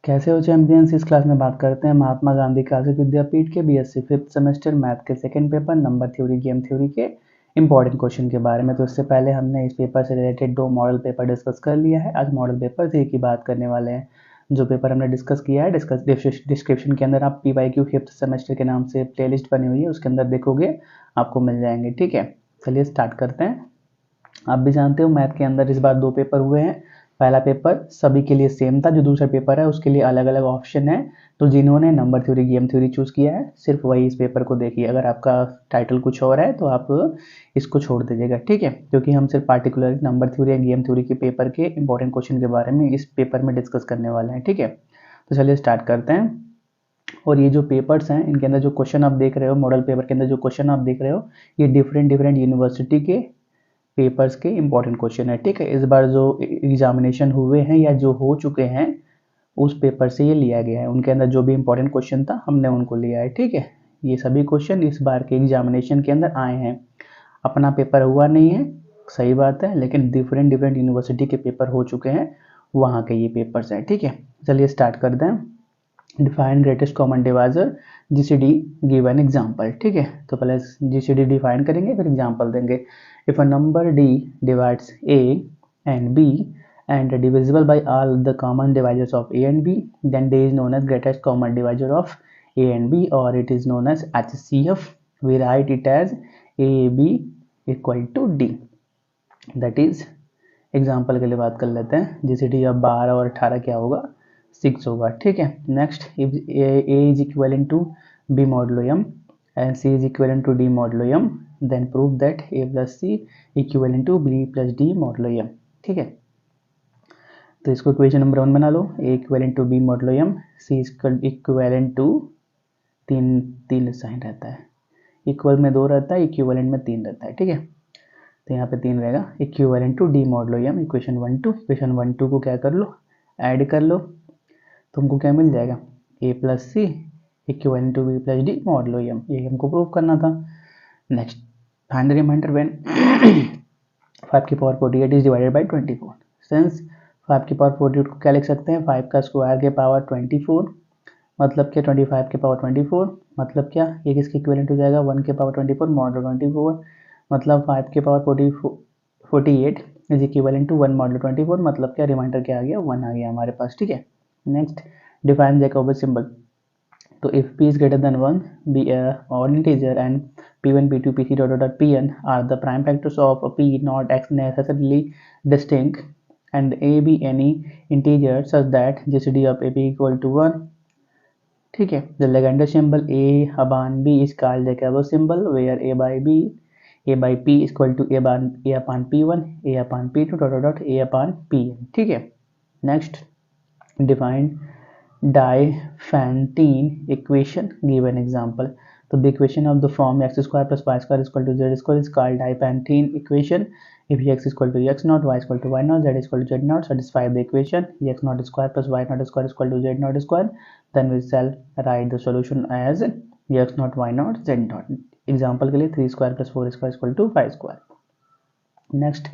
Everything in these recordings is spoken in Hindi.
कैसे हो चैंपियंस। इस क्लास में बात करते हैं महात्मा गांधी काशी विद्यापीठ के बीएससी 5th सेमेस्टर मैथ के second paper number theory game theory के इंपॉर्टेंट क्वेश्चन के बारे में। तो इससे पहले हमने इस पेपर से रिलेटेड 2 मॉडल पेपर डिस्कस कर लिया है। आज मॉडल पेपर 3 की बात करने वाले हैं। जो पेपर हमने डिस्कस किया है डिस्क्रिप्शन के अंदर आप PYQ 5th सेमेस्टर के नाम से प्लेलिस्ट बनी हुई है, उसके अंदर देखोगे आपको मिल जाएंगे। ठीक है, चलिए स्टार्ट करते हैं। आप भी जानते हो मैथ के अंदर इस बार 2 पेपर हुए हैं। पहला पेपर सभी के लिए सेम था, जो दूसरा पेपर है उसके लिए अलग अलग ऑप्शन है। तो जिन्होंने number theory game theory choose किया है सिर्फ वही इस पेपर को देखिए। अगर आपका टाइटल कुछ और है तो आप इसको छोड़ दीजिएगा, ठीक है, क्योंकि हम सिर्फ पार्टिकुलर नंबर थ्योरी या गेम थ्योरी के पेपर के इंपॉर्टेंट क्वेश्चन के बारे में इस पेपर में डिस्कस करने वाले हैं। ठीक है, तो चलिए स्टार्ट करते हैं। और ये जो पेपर्स हैं इनके अंदर जो क्वेश्चन आप देख रहे हो, मॉडल पेपर के अंदर जो क्वेश्चन आप देख रहे हो, ये डिफरेंट यूनिवर्सिटी के पेपर्स के इंपॉर्टेंट क्वेश्चन है। ठीक है, इस बार जो एग्जामिनेशन हुए हैं या जो हो चुके हैं उस पेपर से ये लिया गया है। उनके अंदर जो भी इंपॉर्टेंट क्वेश्चन था हमने उनको लिया है। ठीक है, ये सभी क्वेश्चन इस बार के एग्जामिनेशन के अंदर आए हैं। अपना पेपर हुआ नहीं है, सही बात है, लेकिन डिफरेंट यूनिवर्सिटी के पेपर हो चुके हैं, वहाँ के ये पेपर्स हैं। ठीक है, चलिए स्टार्ट कर दें। Define greatest common divisor GCD, give an example. ठीक है, तो पहले GCD डिफाइन करेंगे फिर एग्जाम्पल देंगे। If a number D divides A and B and divisible by all the common divisors of A and B, then D is known as greatest common divisor of A and B, or it is known as HCF. We write it as AB equal to D. That is, example के लिए बात कर लेते हैं। GCD अब 12 और 18 क्या होगा, 6 होगा। ठीक है, next, if A is equivalent to B modulo M and C is equivalent to D modulo M, then prove that A plus C equivalent to B plus D modulo M। ठीक है, तो इसको इक्वेशन नंबर 1 बना लो। A equivalent to B modulo M, C equivalent to तीन साइन रहता है, इक्वल में 2 रहता है, इक्विवेलेंट में 3 रहता है। ठीक है, तो यहाँ पे 3 रहेगा। Equivalent to D modulo M, equation 1 2 को क्या कर लो, ऐड कर लो, तुमको क्या मिल जाएगा, A plus c equivalent to B प्लस D मॉडलो M। ये हमको प्रूव करना था। Next, find the remainder when 5 की पावर 48 इज डिवाइडेड बाई 24। सिंस 5 की पावर 48 को क्या लिख सकते हैं, 5 का स्क्वायर के पावर 24, मतलब क्या 25 के पावर 24, मतलब क्या ये किसके इक्विवेलेंट हो जाएगा, 1 के पावर 24 मॉडलो 24, मतलब 5 के power 48 is equivalent to 1 modulo 24, मतलब क्या रिमाइंडर क्या आ गया, 1 आ गया हमारे पास। ठीक है, नेक्स्ट, डिफाइन जैकोबी सिंबल। तो if p is greater than 1, be a odd integer and p1 p2 p3 dot pn are the prime factors of p not x necessarily distinct and a be any integer such that GCD of a b equal to 1। ठीक है, the Legendre symbol a upon b is called Jacobi symbol where a by p is equal to a upon p1, a upon p2 dot a upon pn। ठीक है, next, define Diophantine equation, give an example। तो the equation of the form x square plus y square is equal to z square is called Diophantine equation। If x is equal to x naught, y is equal to y naught, z is equal to z naught, satisfy the equation x naught square plus y naught square is equal to z naught square, then we shall write the solution as x naught, y naught, z naught। Example के लिए 3 square plus 4 square is equal to 5 square। Next,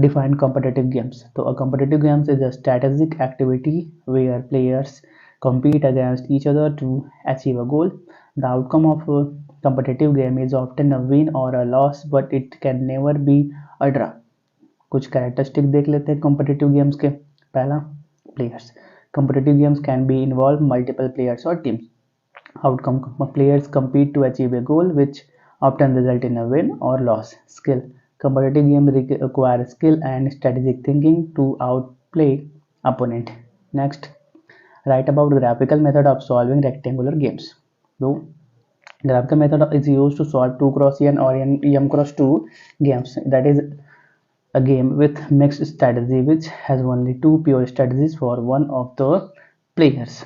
define competitive games। तो a competitive games is a strategic activity where players compete against each other to achieve a goal। The outcome of a competitive game is often a win or a loss, but it can never be a draw। कुछ कैरेक्टरिस्टिक देख लेते हैं competitive games के। पहला, players। competitive games can be involve multiple players or teams। Outcome, players compete to achieve a goal which often result in a win or loss। Skill, competitive games require skill and strategic thinking to outplay opponent। Next, write about graphical method of solving rectangular games। So, graphical method is used to solve 2x1 or m×2 games। That is a game with mixed strategy which has only 2 pure strategies for one of the players।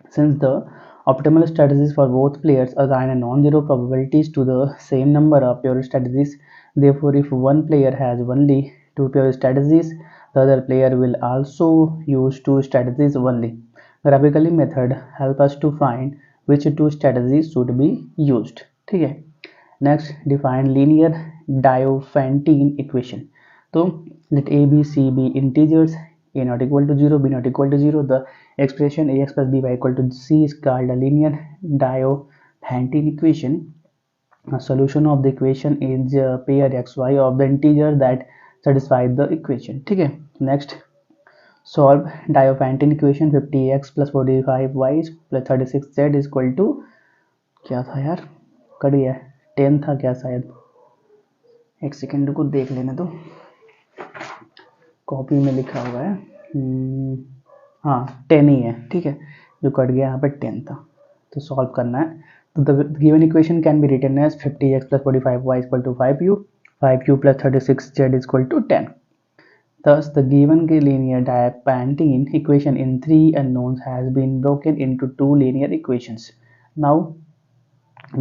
Since the optimal strategies for both players assign a non-zero probabilities to the same number of pure strategies, therefore if one player has only 2 pure strategies, the other player will also use 2 strategies only। Graphically method help us to find which 2 strategies should be used। ठीक है, नेक्स्ट, डिफाइन लीनियर डायोफेंटीन इक्वेशन। तो let a b c be integers a not equal to 0, b not equal to 0, the expression ax plus by equal to c is called a linear Diophantine equation. A solution of the equation is a pair xy of the integer that satisfy the equation. ठीक है, next solve Diophantine equation 50x plus 45y plus 36z is equal to क्या था यार, कट गया, 10 था क्या शायद, एक सेकेंड को देख लेने तो, कॉपी में लिखा हुआ है, हाँ 10 ही है, ठीक है, जो कट गया यहाँ पे 10 था, तो सॉल्व करना है। तो the given equation can be written as 50x plus 45y equal to 5u plus 36z is equal to 10. Thus, the given linear Diophantine equation in three unknowns has been broken into two linear equations. Now,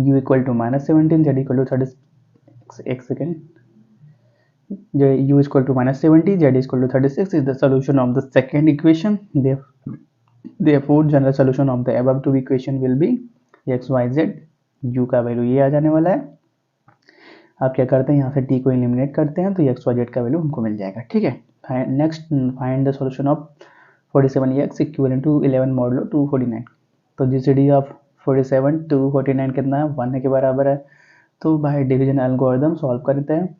u equal to minus 17, z equal to 30. एक second. U is equal to minus 70, z is equal to 36 is the solution of the second equation. Therefore, general solution of the above two equation will be x, y, z. U का वैल्यू ये आ जाने वाला है। आप क्या करते हैं, यहाँ से t को एलिमिनेट करते हैं तो x, y, z का वैल्यू हमको मिल जाएगा। ठीक है, next find the solution of 47x equivalent to 11 modulo 249। तो जीसीडी ऑफ 47 249 कितना है, 1 के बराबर है। तो बाय डिवीजन एल्गोरिथम सॉल्व करते हैं,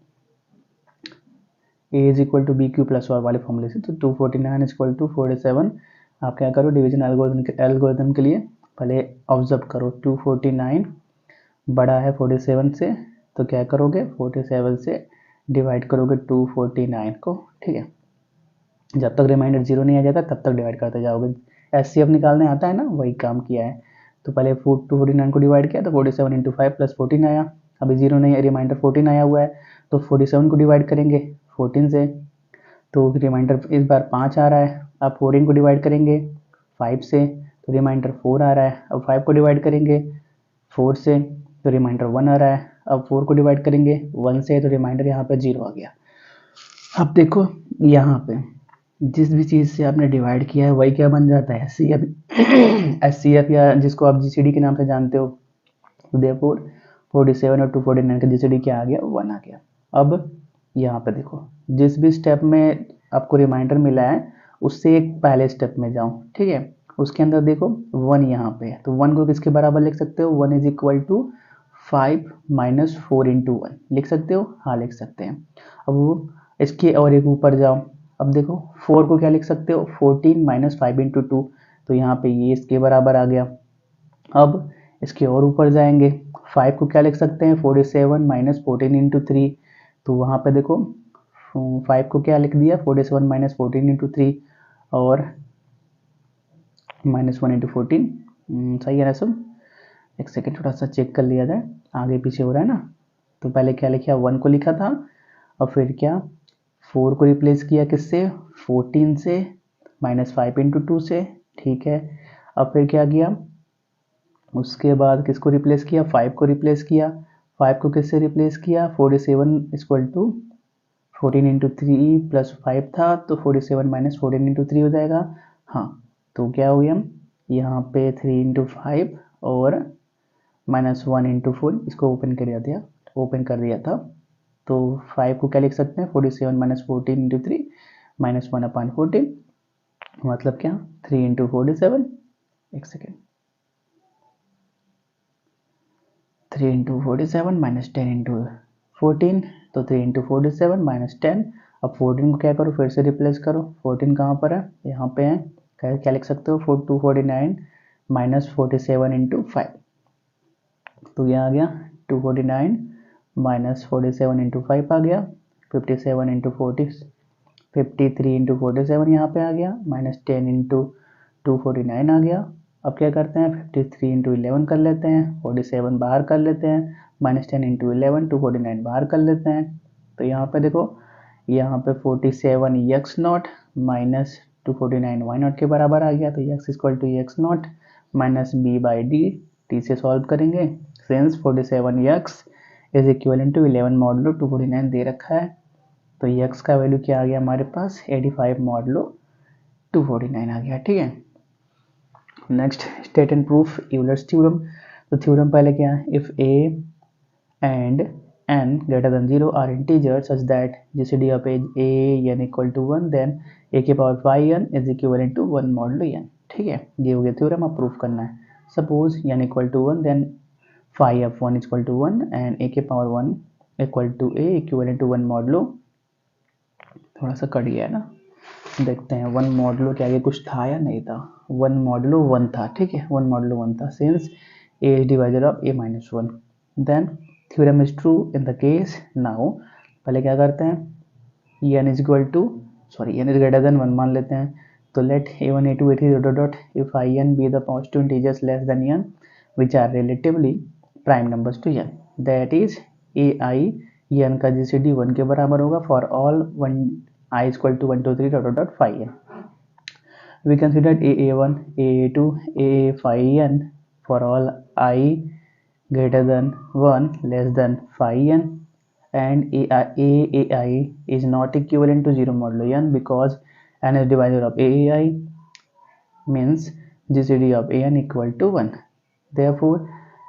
a is equal to b q plus r वाले फॉर्मूले से। तो 249 इज इक्वल टू 47, आप क्या करो डिवीजन एल्गोरिथम के लिए पहले ऑब्जर्व करो, 249 बड़ा है 47 से, तो क्या करोगे 47 से डिवाइड करोगे 249 को। ठीक है, जब तक रिमाइंडर 0 नहीं आ जाता तब तक डिवाइड करते जाओगे। एचसीएफ निकालने आता है ना, वही काम किया है। तो पहले 249 को डिवाइड किया तो 47 इंटू 5 प्लस 14 आया, अभी 0 नहीं है, रिमाइंडर 14 आया हुआ है, तो 47 को डिवाइड करेंगे 14 से, तो रिमाइंडर इस बार 5 आ रहा है। अब 14 को डिवाइड करेंगे 5 से, तो रिमाइंडर 4 आ रहा है। अब 5 को डिवाइड करेंगे 4 से, तो रिमाइंडर 1 आ रहा है। अब 4 को डिवाइड करेंगे 1 से, तो रिमाइंडर यहाँ पे 0 आ गया। अब देखो यहाँ पे जिस भी चीज़ से आपने डिवाइड किया है वही क्या बन जाता है, एचसीएफ या जिसको आप जीसीडी के नाम से जानते हो। देयरफॉर 47 और 249 का जीसीडी क्या आ गया, 1 आ गया। अब यहाँ पे देखो जिस भी स्टेप में आपको रिमाइंडर मिला है उससे एक पहले स्टेप में जाओ। ठीक है, उसके अंदर देखो 1 यहाँ पे है, तो 1 को किसके बराबर लिख सकते हो, 1 is equal to 5 minus 4 into 1 लिख सकते हो, हाँ लिख सकते हैं। अब वो इसके और एक ऊपर जाओ, अब देखो 4 को क्या लिख सकते हो, 14 माइनस 5 इंटू 2, तो यहाँ पे ये इसके बराबर आ गया। अब इसके और ऊपर जाएंगे, 5 को क्या लिख सकते हैं, 47 माइनस 14 इंटू 3, तो वहाँ पे देखो 5 को क्या लिख दिया, 47 माइनस 14 इंटू 3 और माइनस 1 इंटू 14, सही है ना सब। एक सेकेंड थोड़ा सा चेक कर लिया जाए, आगे पीछे हो रहा है ना। तो पहले क्या लिखा, 1 को लिखा था, और फिर क्या 4 को रिप्लेस किया किससे, 14 से, माइनस 5 इंटू 2 से। ठीक है, अब फिर क्या किया, उसके बाद किसको रिप्लेस किया, 5 को रिप्लेस किया। 5 को किससे रिप्लेस किया, 47 इक्वल टू 14 इंटू 3 प्लस 5 था, तो 47 माइनस 14 इंटू 3 हो जाएगा। हाँ, तो क्या हो गया यहाँ पे 3 इंटू 5 और माइनस 1 इंटू 4, इसको ओपन कर दिया था। तो 5 को क्या लिख सकते हैं, 47 माइनस 14 इंटू 3 माइनस 1 अपॉन 14, मतलब क्या 3 इंटू 47, एक सेकेंड, 3 इंटू 47 माइनस 10 इंटू 14, तो 3 इंटू 47 माइनस 10। अब 14 को क्या करो, फिर से रिप्लेस करो, 14 कहाँ पर है, यहाँ पे है, क्या लिख सकते हो, 249 माइनस 47 इंटू 5, तो यह आ गया 249 माइनस 47 इंटू 5 आ गया, 57 इंटू 53 इंटू 47 यहाँ पे आ गया, माइनस 10 इंटू 249 आ गया। अब क्या करते हैं, 53 इंटू 11 कर लेते हैं, 47 बाहर कर लेते हैं, माइनस 10 इंटू 11 249 बाहर कर लेते हैं। तो यहाँ पे देखो, यहाँ पे 47 x naught minus 249 y naught के बराबर आ गया, तो x equal to x naught minus b by d, t से सॉल्व करेंगे। Since 47x is equivalent to 11 modulo 249 दे रखा है, तो x का वैल्यू क्या आ गया हमारे पास, 85 मॉडुलो 249 आ गया। ठीक है, next state and proof Euler's theorem. तो थ्योरम पहले क्या है, if a and n greater than 0 are integers such that GCD of a n equal to 1 then a के power phi n is equivalent to 1 modulo n। ठीक है, ये हो गया थ्योरम, अब प्रूफ करना है। Suppose n equal to 1 then phi of 1 equal to 1 and a के power 1 equal to a equivalent to 1 modulo. थोड़ा सा कट गया है ना, देखते हैं 1 मॉडलो के आगे कुछ था या नहीं था। 1 मॉडलो 1 था, ठीक है, 1 मॉडलो 1 था since a is divisor of a minus 1 then theorem is true in the case now। पहले क्या करते हैं, n is equal to n is greater than 1 मान लेते हैं, तो let a1 a2 a3 dot if in be the positive integers less than n which are relatively prime numbers to n, that is ai n का GCD 1 के बराबर होगा for all 1 I is equal to 1 2 3 dot phi n। We considered aa1 aa2 aa phi n for all I greater than 1 less than phi n and aai is not equivalent to 0 modulo n because n is divisor of aai means GCD of an equal to 1। Therefore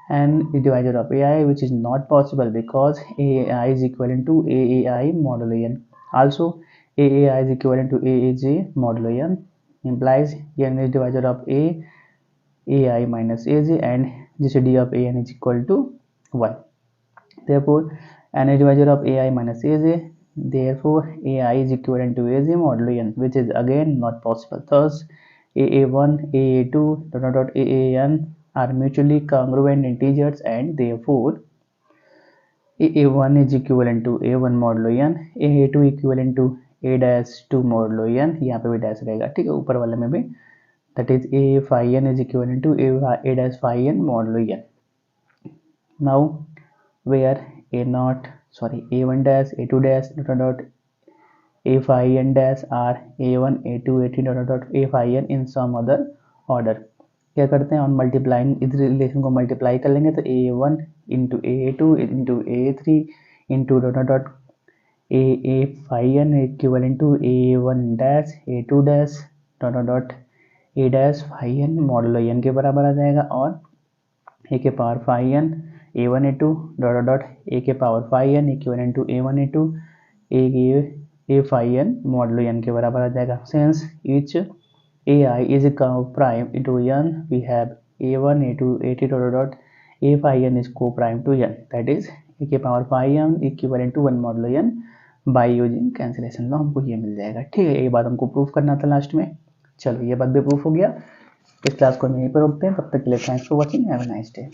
n is divisor of ai which is not possible because aai is equivalent to aai modulo n। Also aai is equivalent to aaj modulo n implies n is divisor of ai minus aj and GCD of an is equal to 1। Therefore n is divisor of ai minus aj, therefore ai is equivalent to aj modulo n which is again not possible। Thus aa1 aa2 dot aan are mutually congruent integers and therefore aa1 is equivalent to a1 modulo n, aa2 equivalent to a dash 2 modulo n, यहाँ पे भी डैश रहेगा, ठीक है, ऊपर वाले में भी, that is a phi n is equivalent to a dash phi n modulo n। Now where a1 dash a2 dash dot a phi n dash are a1 a2 a3 dot a phi n in some other order। क्या करते हैं, ऑन मल्टीप्लाइंग इस रिलेशन को मल्टीप्लाई कर लेंगे तो a1 into a2 into a3 into dot a phi n equivalent to a1 dash a2 dash dot a dash phi n modulo n के बराबर आ जाएगा और a के power phi n a1 a2 dot a के power phi n equivalent to a1 a2 a phi n modulo n के बराबर आ जाएगा। Since each ai is a co-prime into n we have a1 a2 a3 dot a phi n is co-prime to n, that is a के power phi n equivalent to 1 modulo n by using cancellation law हमको ये मिल जाएगा। ठीक है, ये बात हमको प्रूफ करना था लास्ट में। चलो ये बात भी प्रूफ हो गया। इस क्लास को हम यहीं पर रोकते हैं, तब तक के लिए thanks for watching, have a nice day.